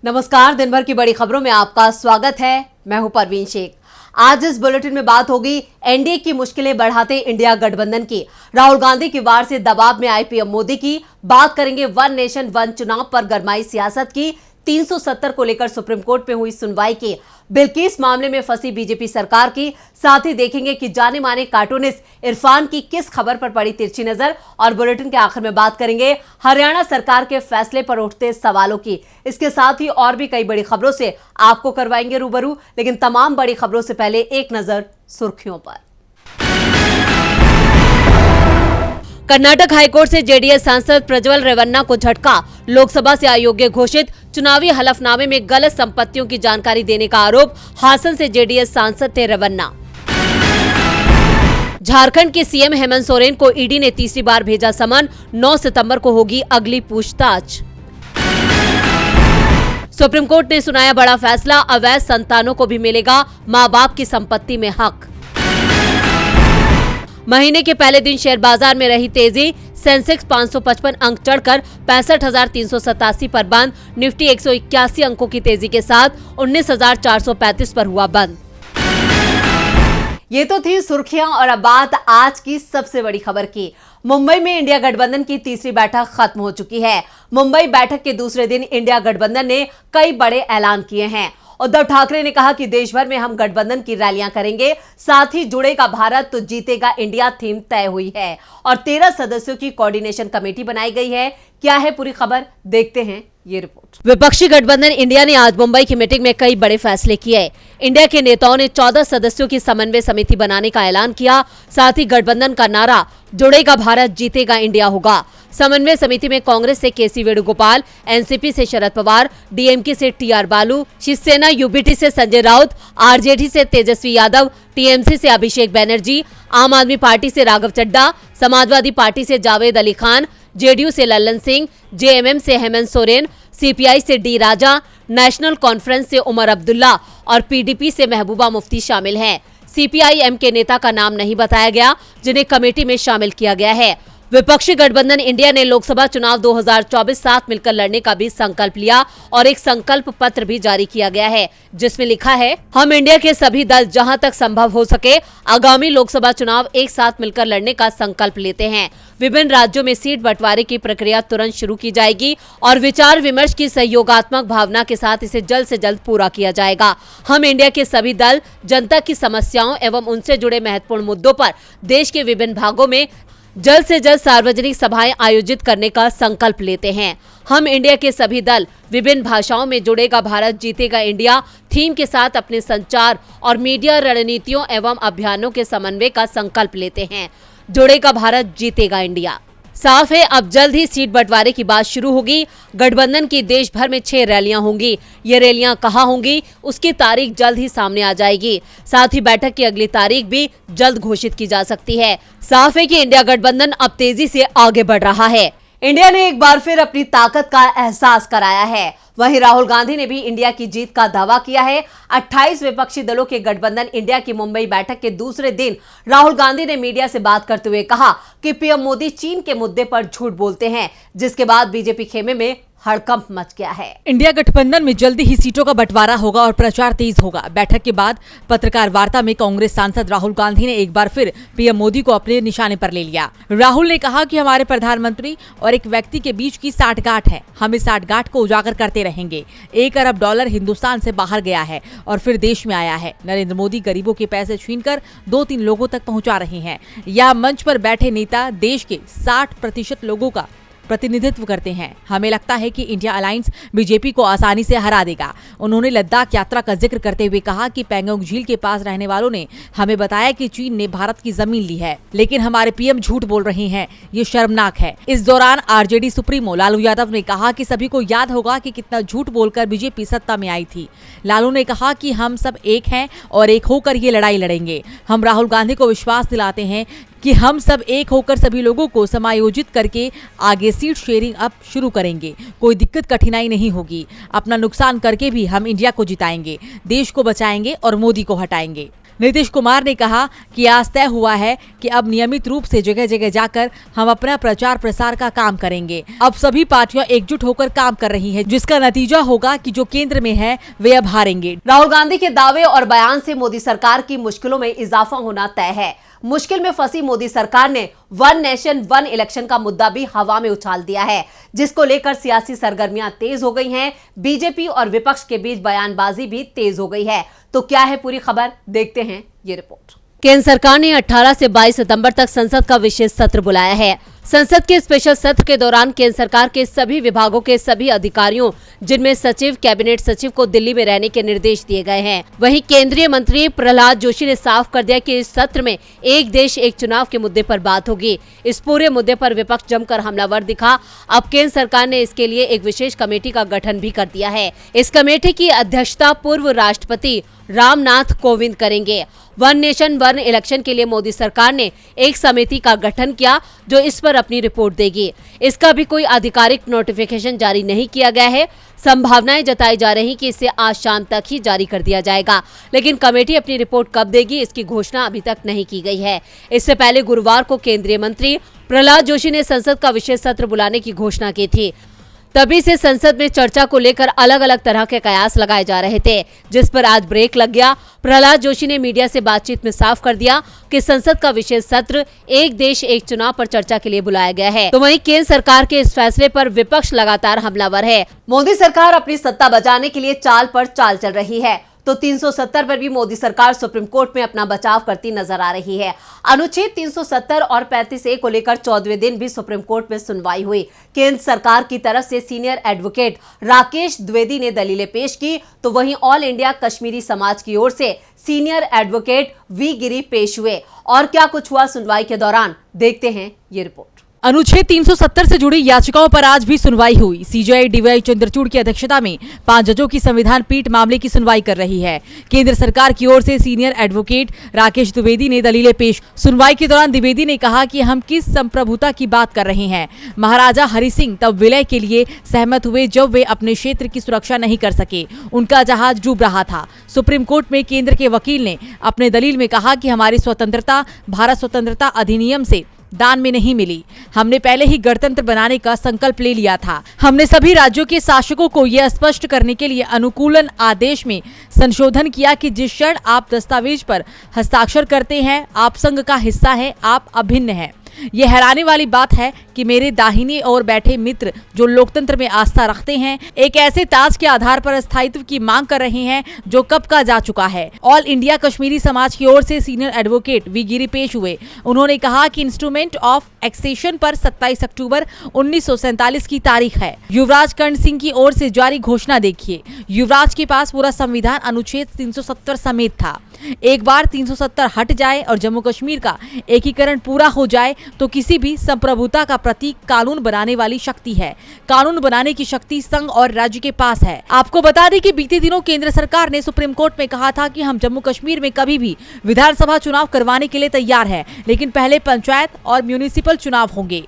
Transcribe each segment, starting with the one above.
नमस्कार, दिन भर की बड़ी खबरों में आपका स्वागत है। मैं हूं परवीन शेख। आज इस बुलेटिन में बात होगी एनडीए की मुश्किलें बढ़ाते इंडिया गठबंधन की, राहुल गांधी की वार से दबाव में आए पीएम मोदी की, बात करेंगे वन नेशन वन चुनाव पर गरमाई सियासत की, 370 को लेकर सुप्रीम कोर्ट में हुई सुनवाई की, बिल्किस मामले में फंसी बीजेपी सरकार की, साथ ही देखेंगे कि जाने माने कार्टूनिस्ट इरफान की किस खबर पर पड़ी तिरछी नजर, और बुलेटिन के आखिर में बात करेंगे हरियाणा सरकार के फैसले पर उठते सवालों की। इसके साथ ही और भी कई बड़ी खबरों से आपको करवाएंगे रूबरू, लेकिन तमाम बड़ी खबरों से पहले एक नजर सुर्खियों पर। कर्नाटक हाईकोर्ट से जेडीएस सांसद प्रज्वल रेवन्ना को झटका, लोकसभा से अयोग्य घोषित, चुनावी हलफनामे में गलत संपत्तियों की जानकारी देने का आरोप, हासन से जेडीएस सांसद थे रेवन्ना। झारखंड के सीएम हेमंत सोरेन को ईडी ने तीसरी बार भेजा समन, 9 सितंबर को होगी अगली पूछताछ। सुप्रीम कोर्ट ने सुनाया बड़ा फैसला, अवैध संतानों को भी मिलेगा मां बाप की संपत्ति में हक। महीने के पहले दिन शेयर बाजार में रही तेजी, सेंसेक्स 555 अंक चढ़कर 65,387 पर बंद, निफ्टी 181 अंकों की तेजी के साथ 19,435 पर हुआ बंद। ये तो थी सुर्खियां, और अब बात आज की सबसे बड़ी खबर की। मुंबई में इंडिया गठबंधन की तीसरी बैठक खत्म हो चुकी है। मुंबई बैठक के दूसरे दिन इंडिया गठबंधन ने कई बड़े ऐलान किए हैं। उद्धव ठाकरे ने कहा कि देश भर में हम गठबंधन की रैलियां करेंगे, साथ ही जुड़ेगा भारत तो जीतेगा इंडिया थीम तय हुई है और 13 सदस्यों की कोऑर्डिनेशन कमेटी बनाई गई है। क्या है पूरी खबर, देखते हैं ये रिपोर्ट। विपक्षी गठबंधन इंडिया ने आज मुंबई की मीटिंग में कई बड़े फैसले किए। इंडिया के नेताओं ने 14 सदस्यों की समन्वय समिति बनाने का ऐलान किया, साथ ही गठबंधन का नारा जुड़ेगा भारत जीतेगा इंडिया होगा। समन्वय समिति में कांग्रेस से केसी वेणुगोपाल, एनसीपी से शरद पवार, डीएमके से टीआर बालू, शिवसेना यूबीटी से संजय राउत, आरजेडी से तेजस्वी यादव, टीएमसी से अभिषेक बैनर्जी, आम आदमी पार्टी से राघव चड्ढा, समाजवादी पार्टी से जावेद अली खान, जेडीयू से लल्लन सिंह, जेएमएम से हेमंत सोरेन, सीपीआई से डी राजा, नेशनल कॉन्फ्रेंस से उमर अब्दुल्ला और पीडीपी से महबूबा मुफ्ती शामिल हैं। सीपीआई-एम के नेता का नाम नहीं बताया गया, जिन्हें कमेटी में शामिल किया गया है। विपक्षी गठबंधन इंडिया ने लोकसभा चुनाव 2024 साथ मिलकर लड़ने का भी संकल्प लिया और एक संकल्प पत्र भी जारी किया गया है, जिसमें लिखा है, हम इंडिया के सभी दल जहां तक संभव हो सके आगामी लोकसभा चुनाव एक साथ मिलकर लड़ने का संकल्प लेते हैं। विभिन्न राज्यों में सीट बंटवारे की प्रक्रिया तुरंत शुरू की जाएगी और विचार विमर्श की सहयोगात्मक भावना के साथ इसे जल्द से जल्द पूरा किया जाएगा। हम इंडिया के सभी दल जनता की समस्याओं एवं उनसे जुड़े महत्वपूर्ण मुद्दों पर देश के विभिन्न भागों में जल्द से जल्द सार्वजनिक सभाएं आयोजित करने का संकल्प लेते हैं। हम इंडिया के सभी दल विभिन्न भाषाओं में जुड़ेगा भारत जीतेगा इंडिया थीम के साथ अपने संचार और मीडिया रणनीतियों एवं अभियानों के समन्वय का संकल्प लेते हैं। जुड़ेगा भारत जीतेगा इंडिया। साफ है, अब जल्द ही सीट बंटवारे की बात शुरू होगी। गठबंधन की देश भर में 6 रैलियां होंगी। ये रैलियां कहां होंगी, उसकी तारीख जल्द ही सामने आ जाएगी। साथ ही बैठक की अगली तारीख भी जल्द घोषित की जा सकती है। साफ है कि इंडिया गठबंधन अब तेजी से आगे बढ़ रहा है। इंडिया ने एक बार फिर अपनी ताकत का एहसास कराया है। वहीं राहुल गांधी ने भी इंडिया की जीत का दावा किया है। 28 विपक्षी दलों के गठबंधन इंडिया की मुंबई बैठक के दूसरे दिन राहुल गांधी ने मीडिया से बात करते हुए कहा कि पीएम मोदी चीन के मुद्दे पर झूठ बोलते हैं, जिसके बाद बीजेपी खेमे में हड़कंप मच गया है। इंडिया गठबंधन में जल्दी ही सीटों का बंटवारा होगा और प्रचार तेज होगा। बैठक के बाद पत्रकार वार्ता में कांग्रेस सांसद राहुल गांधी ने एक बार फिर पीएम मोदी को अपने निशाने पर ले लिया। राहुल ने कहा कि हमारे प्रधानमंत्री और एक व्यक्ति के बीच की साठगांठ है, हम इस साठगांठ को उजागर करते रहेंगे। $1 अरब हिंदुस्तान से बाहर गया है और फिर देश में आया है। नरेंद्र मोदी गरीबों के पैसे छीनकर 2-3 लोगों तक पहुंचा रहे हैं। यह मंच पर बैठे नेता देश के 60% लोगों का प्रतिनिधित्व करते हैं। हमें लगता है कि इंडिया अलायंस बीजेपी को आसानी से हरा देगा। उन्होंने लद्दाख यात्रा का जिक्र करते हुए कहा कि पैंगोंग झील के पास रहने वालों ने हमें बताया कि चीन ने भारत की जमीन ली है, लेकिन हमारे पीएम झूठ बोल रहे हैं। ये शर्मनाक है। इस दौरान आरजेडी सुप्रीमो लालू यादव ने कहा कि सभी को याद होगा कि कितना झूठ बोलकर बीजेपी सत्ता में आई थी। लालू ने कहा कि हम सब एक हैं और एक होकर ये लड़ाई लड़ेंगे। हम राहुल गांधी को विश्वास दिलाते हैं कि हम सब एक होकर सभी लोगों को समायोजित करके आगे सीट शेयरिंग अब शुरू करेंगे। कोई दिक्कत कठिनाई नहीं होगी। अपना नुकसान करके भी हम इंडिया को जिताएंगे, देश को बचाएंगे और मोदी को हटाएंगे। नीतीश कुमार ने कहा कि आज तय हुआ है कि अब नियमित रूप से जगह जगह जाकर हम अपना प्रचार प्रसार का काम करेंगे। अब सभी पार्टियां एकजुट होकर काम कर रही हैं, जिसका नतीजा होगा कि जो केंद्र में है वे अब हारेंगे। राहुल गांधी के दावे और बयान से मोदी सरकार की मुश्किलों में इजाफा होना तय है। मुश्किल में फंसी मोदी सरकार ने वन नेशन वन इलेक्शन का मुद्दा भी हवा में उछाल दिया है, जिसको लेकर सियासी सरगर्मियां तेज हो गई हैं। बीजेपी और विपक्ष के बीच बयानबाजी भी तेज हो गई है। तो क्या है पूरी खबर, देखते हैं ये रिपोर्ट। केंद्र सरकार ने 18 से 22 सितंबर तक संसद का विशेष सत्र बुलाया है। संसद के स्पेशल सत्र के दौरान केंद्र सरकार के सभी विभागों के सभी अधिकारियों, जिनमें सचिव, कैबिनेट सचिव को दिल्ली में रहने के निर्देश दिए गए हैं। वहीं केंद्रीय मंत्री प्रहलाद जोशी ने साफ कर दिया कि इस सत्र में एक देश एक चुनाव के मुद्दे पर बात होगी। इस पूरे मुद्दे पर विपक्ष जमकर हमलावर दिखा। अब केंद्र सरकार ने इसके लिए एक विशेष कमेटी का गठन भी कर दिया है। इस कमेटी की अध्यक्षता पूर्व राष्ट्रपति रामनाथ कोविंद करेंगे। वन नेशन वन इलेक्शन के लिए मोदी सरकार ने एक समिति का गठन किया, जो इस पर अपनी रिपोर्ट देगी। इसका भी कोई आधिकारिक नोटिफिकेशन जारी नहीं किया गया है। संभावनाएं जताई जा रही कि इसे आज शाम तक ही जारी कर दिया जाएगा, लेकिन कमेटी अपनी रिपोर्ट कब देगी, इसकी घोषणा अभी तक नहीं की गई है। इससे पहले गुरुवार को केंद्रीय मंत्री प्रहलाद जोशी ने संसद का विशेष सत्र बुलाने की घोषणा की थी। तभी से संसद में चर्चा को लेकर अलग अलग तरह के कयास लगाए जा रहे थे, जिस पर आज ब्रेक लग गया। प्रहलाद जोशी ने मीडिया से बातचीत में साफ कर दिया कि संसद का विशेष सत्र एक देश एक चुनाव पर चर्चा के लिए बुलाया गया है। तो वहीं केंद्र सरकार के इस फैसले पर विपक्ष लगातार हमलावर है। मोदी सरकार अपनी सत्ता बचाने के लिए चाल पर चाल चल रही है, तो 370 पर भी मोदी सरकार सुप्रीम कोर्ट में अपना बचाव करती नजर आ रही है। अनुच्छेद 370 और 35A को लेकर 14वें दिन भी सुप्रीम कोर्ट में सुनवाई हुई। केंद्र सरकार की तरफ से सीनियर एडवोकेट राकेश द्विवेदी ने दलीलें पेश की, तो वहीं ऑल इंडिया कश्मीरी समाज की ओर से सीनियर एडवोकेट वी गिरी पेश हुए। और क्या कुछ हुआ सुनवाई के दौरान, देखते हैं ये रिपोर्ट। अनुच्छेद 370 से जुड़ी याचिकाओं पर आज भी सुनवाई हुई। सीजेआई डीवाई चंद्रचूड़ की अध्यक्षता में 5 जजों की संविधान पीठ मामले की सुनवाई कर रही है। केंद्र सरकार की ओर से सीनियर एडवोकेट राकेश द्विवेदी ने दलीलें पेश। सुनवाई के दौरान द्विवेदी ने कहा कि हम किस संप्रभुता की बात कर रहे हैं। महाराजा हरि सिंह तब विलय के लिए सहमत हुए जब वे अपने क्षेत्र की सुरक्षा नहीं कर सके, उनका जहाज डूब रहा था। सुप्रीम कोर्ट में केंद्र के वकील ने अपने दलील में कहा कि हमारी स्वतंत्रता भारत स्वतंत्रता अधिनियम से दान में नहीं मिली। हमने पहले ही गणतंत्र बनाने का संकल्प ले लिया था। हमने सभी राज्यों के शासकों को यह स्पष्ट करने के लिए अनुकूलन आदेश में संशोधन किया कि जिस क्षण आप दस्तावेज पर हस्ताक्षर करते हैं, आप संघ का हिस्सा हैं, आप अभिन्न हैं। ये हैरानी वाली बात है कि मेरे दाहिनी ओर बैठे मित्र जो लोकतंत्र में आस्था रखते हैं, एक ऐसे ताज के आधार पर स्थायित्व की मांग कर रहे हैं जो कब का जा चुका है। ऑल इंडिया कश्मीरी समाज की ओर से सीनियर एडवोकेट वी गिरी पेश हुए। उन्होंने कहा कि इंस्ट्रूमेंट ऑफ एक्सेशन पर 27 अक्टूबर 1947 की तारीख है। युवराज कर्ण सिंह की ओर से जारी घोषणा देखिए। युवराज के पास पूरा संविधान अनुच्छेद 370 समेत था। एक बार 370 हट जाए और जम्मू कश्मीर का एकीकरण पूरा हो जाए तो किसी भी संप्रभुता का प्रतीक कानून बनाने वाली शक्ति है। कानून बनाने की शक्ति संघ और राज्य के पास है। आपको बता दें कि बीते दिनों केंद्र सरकार ने सुप्रीम कोर्ट में कहा था कि हम जम्मू कश्मीर में कभी भी विधानसभा चुनाव करवाने के लिए तैयार हैं, लेकिन पहले पंचायत और म्यूनिसिपल चुनाव होंगे।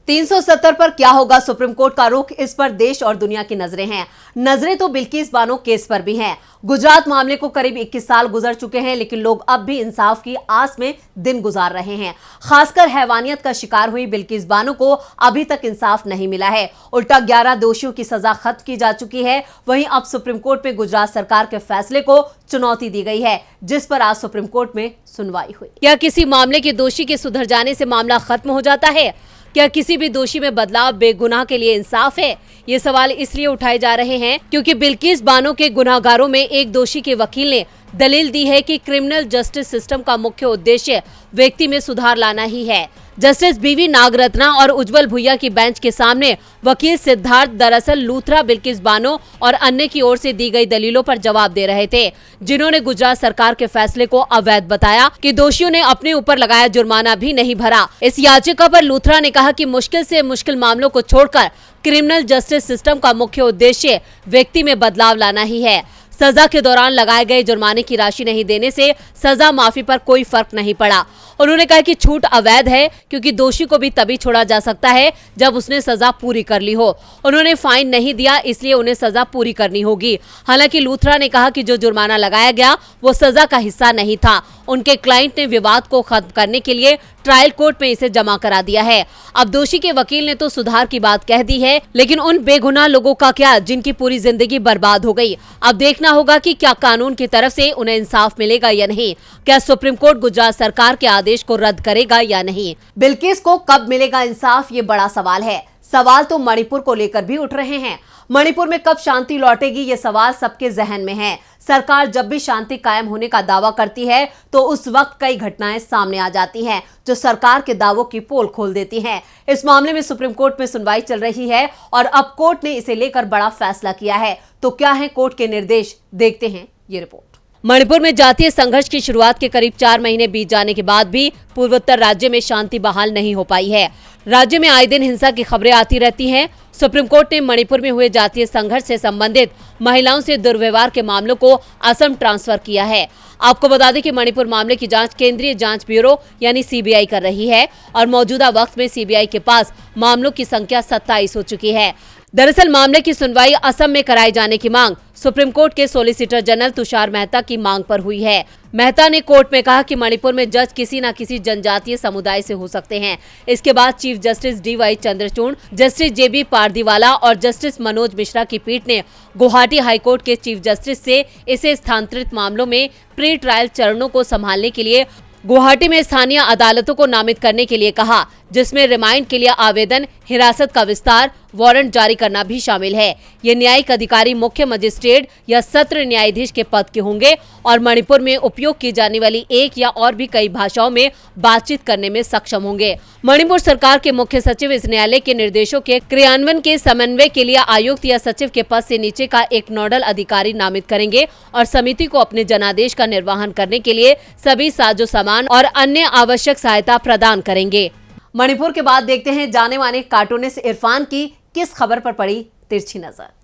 370 पर क्या होगा सुप्रीम कोर्ट का रुख, इस पर देश और दुनिया की नजरें हैं। नजरें तो बिल्किस बानो केस पर भी हैं। गुजरात मामले को करीब 21 साल गुजर चुके हैं, लेकिन लोग अब भी इंसाफ की आस में दिन गुजार रहे हैं। खासकर हैवानियत का शिकार हुई बिल्किस बानो को अभी तक इंसाफ नहीं मिला है। उल्टा 11 दोषियों की सजा खत्म की जा चुकी है। वहीं अब सुप्रीम कोर्ट में गुजरात सरकार के फैसले को चुनौती दी गई है, जिस पर आज सुप्रीम कोर्ट में सुनवाई हुई। क्या किसी मामले के दोषी के सुधर जाने से मामला खत्म हो जाता है? क्या किसी भी दोषी में बदलाव बेगुनाह के लिए इंसाफ है? ये सवाल इसलिए उठाए जा रहे हैं क्योंकि बिल्किस बानो के गुनाहगारों में एक दोषी के वकील ने दलील दी है कि क्रिमिनल जस्टिस सिस्टम का मुख्य उद्देश्य व्यक्ति में सुधार लाना ही है। जस्टिस बीवी नागरत्ना और उज्जवल भुइया की बेंच के सामने वकील सिद्धार्थ दरअसल लूथरा, बिल्किस बानो और अन्य की ओर से दी गई दलीलों पर जवाब दे रहे थे, जिन्होंने गुजरात सरकार के फैसले को अवैध बताया कि दोषियों ने अपने ऊपर लगाया जुर्माना भी नहीं भरा। इस याचिका पर लूथरा ने कहा कि मुश्किल से मुश्किल मामलों को छोड़कर क्रिमिनल जस्टिस सिस्टम का मुख्य उद्देश्य व्यक्ति में बदलाव लाना ही है। सजा के दौरान लगाए गए जुर्माने की राशि नहीं देने से सजा माफी पर कोई फर्क नहीं पड़ा। उन्होंने कहा कि छूट अवैध है क्योंकि दोषी को भी तभी छोड़ा जा सकता है जब उसने सजा पूरी कर ली हो। उन्होंने फाइन नहीं दिया, इसलिए उन्हें सजा पूरी करनी होगी। हालांकि लूथरा ने कहा कि जो जुर्माना लगाया गया वो सजा का हिस्सा नहीं था। उनके क्लाइंट ने विवाद को खत्म करने के लिए ट्रायल कोर्ट में इसे जमा करा दिया है। अब दोषी के वकील ने तो सुधार की बात कह दी है, लेकिन उन बेगुनाह लोगों का क्या जिनकी पूरी जिंदगी बर्बाद हो गई। अब देखना होगा कि क्या कानून की तरफ से उन्हें इंसाफ मिलेगा या नहीं। क्या सुप्रीम कोर्ट गुजरात सरकार के आदेश को रद्द करेगा या नहीं। बिल्किस को कब मिलेगा इंसाफ, ये बड़ा सवाल है। सवाल तो मणिपुर को लेकर भी उठ रहे हैं। मणिपुर में कब शांति लौटेगी, ये सवाल सबके जहन में है। सरकार जब भी शांति कायम होने का दावा करती है तो उस वक्त कई घटनाएं सामने आ जाती हैं जो सरकार के दावों की पोल खोल देती हैं। इस मामले में सुप्रीम कोर्ट में सुनवाई चल रही है और अब कोर्ट ने इसे लेकर बड़ा फैसला किया है। तो क्या है कोर्ट के निर्देश, देखते हैं ये रिपोर्ट। मणिपुर में जातीय संघर्ष की शुरुआत के करीब 4 महीने बीत जाने के बाद भी पूर्वोत्तर राज्य में शांति बहाल नहीं हो पाई है। राज्य में आए दिन हिंसा की खबरें आती रहती हैं। सुप्रीम कोर्ट ने मणिपुर में हुए जातीय संघर्ष से संबंधित महिलाओं से दुर्व्यवहार के मामलों को असम ट्रांसफर किया है। आपको बता दें कि मणिपुर मामले की जांच केंद्रीय जांच ब्यूरो यानी सीबीआई कर रही है और मौजूदा वक्त में सीबीआई के पास मामलों की संख्या 27 हो चुकी है। दरअसल मामले की सुनवाई असम में कराए जाने की मांग सुप्रीम कोर्ट के सॉलिसिटर जनरल तुषार मेहता की मांग पर हुई है। मेहता ने कोर्ट में कहा कि मणिपुर में जज किसी न किसी जनजातीय समुदाय से हो सकते हैं। इसके बाद chief justice DY Chandrachud, justice JB Pardiwala और जस्टिस मनोज मिश्रा की पीठ ने गुवाहाटी हाईकोर्ट के चीफ जस्टिस से इसे स्थानांतरित मामलों में प्री ट्रायल चरणों को संभालने के लिए गुवाहाटी में स्थानीय अदालतों को नामित करने के लिए कहा, जिसमें रिमांड के लिए आवेदन, हिरासत का विस्तार, वारंट जारी करना भी शामिल है। ये न्यायिक अधिकारी मुख्य मजिस्ट्रेट या सत्र न्यायाधीश के पद के होंगे और मणिपुर में उपयोग की जाने वाली एक या और भी कई भाषाओं में बातचीत करने में सक्षम होंगे। मणिपुर सरकार के मुख्य सचिव इस न्यायालय के निर्देशों के क्रियान्वयन के समन्वय के लिए आयुक्त या सचिव के पद से नीचे का एक नोडल अधिकारी नामित करेंगे और समिति को अपने जनादेश का निर्वहन करने के लिए सभी साजो सामान और अन्य आवश्यक सहायता प्रदान करेंगे। मणिपुर के बाद देखते हैं जाने माने कार्टूनिस्ट इरफान की किस खबर पर पड़ी तिरछी नजर।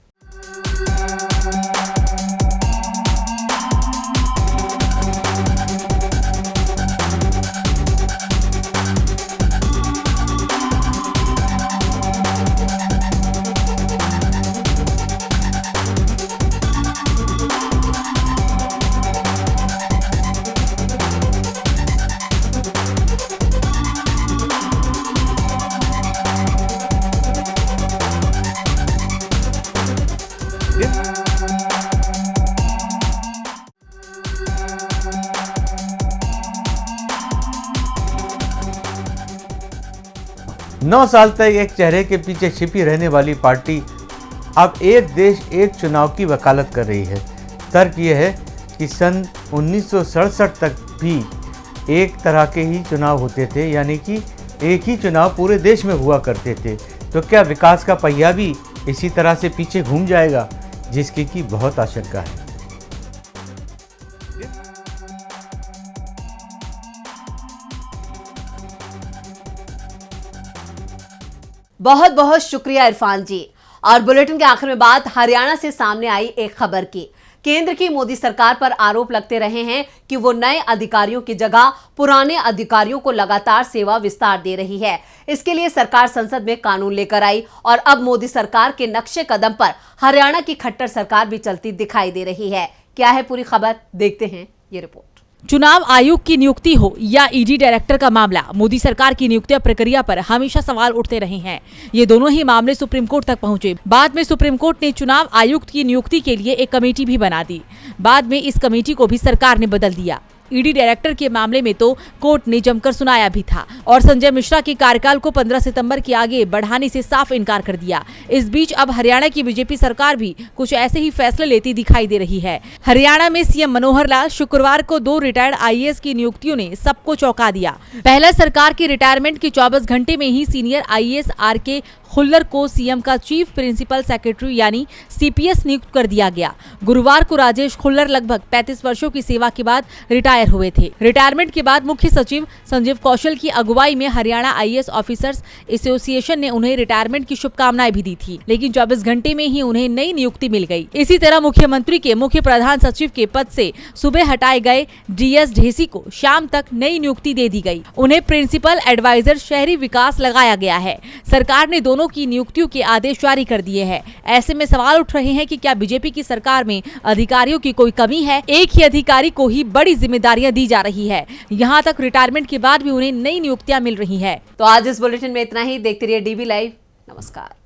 9 साल तक एक चेहरे के पीछे छिपी रहने वाली पार्टी अब एक देश एक चुनाव की वकालत कर रही है। तर्क यह है कि सन 1967 तक भी एक तरह के ही चुनाव होते थे, यानी कि एक ही चुनाव पूरे देश में हुआ करते थे। तो क्या विकास का पहिया भी इसी तरह से पीछे घूम जाएगा, जिसकी की बहुत आशंका है। बहुत बहुत शुक्रिया इरफान जी। और बुलेटिन के आखिर में बात हरियाणा से सामने आई एक खबर की। केंद्र की मोदी सरकार पर आरोप लगते रहे हैं कि वो नए अधिकारियों की जगह पुराने अधिकारियों को लगातार सेवा विस्तार दे रही है। इसके लिए सरकार संसद में कानून लेकर आई और अब मोदी सरकार के नक्शे कदम पर हरियाणा की खट्टर सरकार भी चलती दिखाई दे रही है। क्या है पूरी खबर, देखते हैं ये रिपोर्ट। चुनाव आयोग की नियुक्ति हो या ईडी डायरेक्टर का मामला, मोदी सरकार की नियुक्ति प्रक्रिया पर हमेशा सवाल उठते रहे हैं। ये दोनों ही मामले सुप्रीम कोर्ट तक पहुंचे। बाद में सुप्रीम कोर्ट ने चुनाव आयुक्त की नियुक्ति के लिए एक कमेटी भी बना दी। बाद में इस कमेटी को भी सरकार ने बदल दिया। ईडी डायरेक्टर के मामले में तो कोर्ट ने जमकर सुनाया भी था और संजय मिश्रा के कार्यकाल को 15 सितंबर के आगे बढ़ाने से साफ इनकार कर दिया। इस बीच अब हरियाणा की बीजेपी सरकार भी कुछ ऐसे ही फैसले लेती दिखाई दे रही है। हरियाणा में सीएम मनोहर लाल शुक्रवार को 2 रिटायर्ड आईएएस की नियुक्तियों ने सबको चौंका दिया। पहला, सरकार की रिटायरमेंट के 24 घंटे में ही सीनियर आईएएस RK खुल्लर को सीएम का चीफ प्रिंसिपल सेक्रेटरी यानी सीपीएस नियुक्त कर दिया गया। गुरुवार को राजेश खुल्लर लगभग 35 वर्षों की सेवा के बाद रिटायर हुए थे। रिटायरमेंट के बाद मुख्य सचिव संजीव कौशल की अगुवाई में हरियाणा आईएएस ऑफिसर्स एसोसिएशन ने उन्हें रिटायरमेंट की शुभकामनाएं भी दी थी, लेकिन 24 घंटे में ही उन्हें नई नियुक्ति मिल गई। इसी तरह मुख्यमंत्री के मुख्य प्रधान सचिव के पद से सुबह हटाए गए डीएस ढेसी को शाम तक नई नियुक्ति दे दी गई। उन्हें प्रिंसिपल एडवाइजर शहरी विकास लगाया गया है। सरकार ने दोनों की नियुक्तियों के आदेश जारी कर दिए हैं। ऐसे में सवाल उठ रहे हैं कि क्या बीजेपी की सरकार में अधिकारियों की कोई कमी है? एक ही अधिकारी को ही बड़ी जिम्मेदारियां दी जा रही है, यहाँ तक रिटायरमेंट के बाद भी उन्हें नई नियुक्तियां मिल रही है। तो आज इस बुलेटिन में इतना ही। देखते रहिए डीबी लाइव। नमस्कार।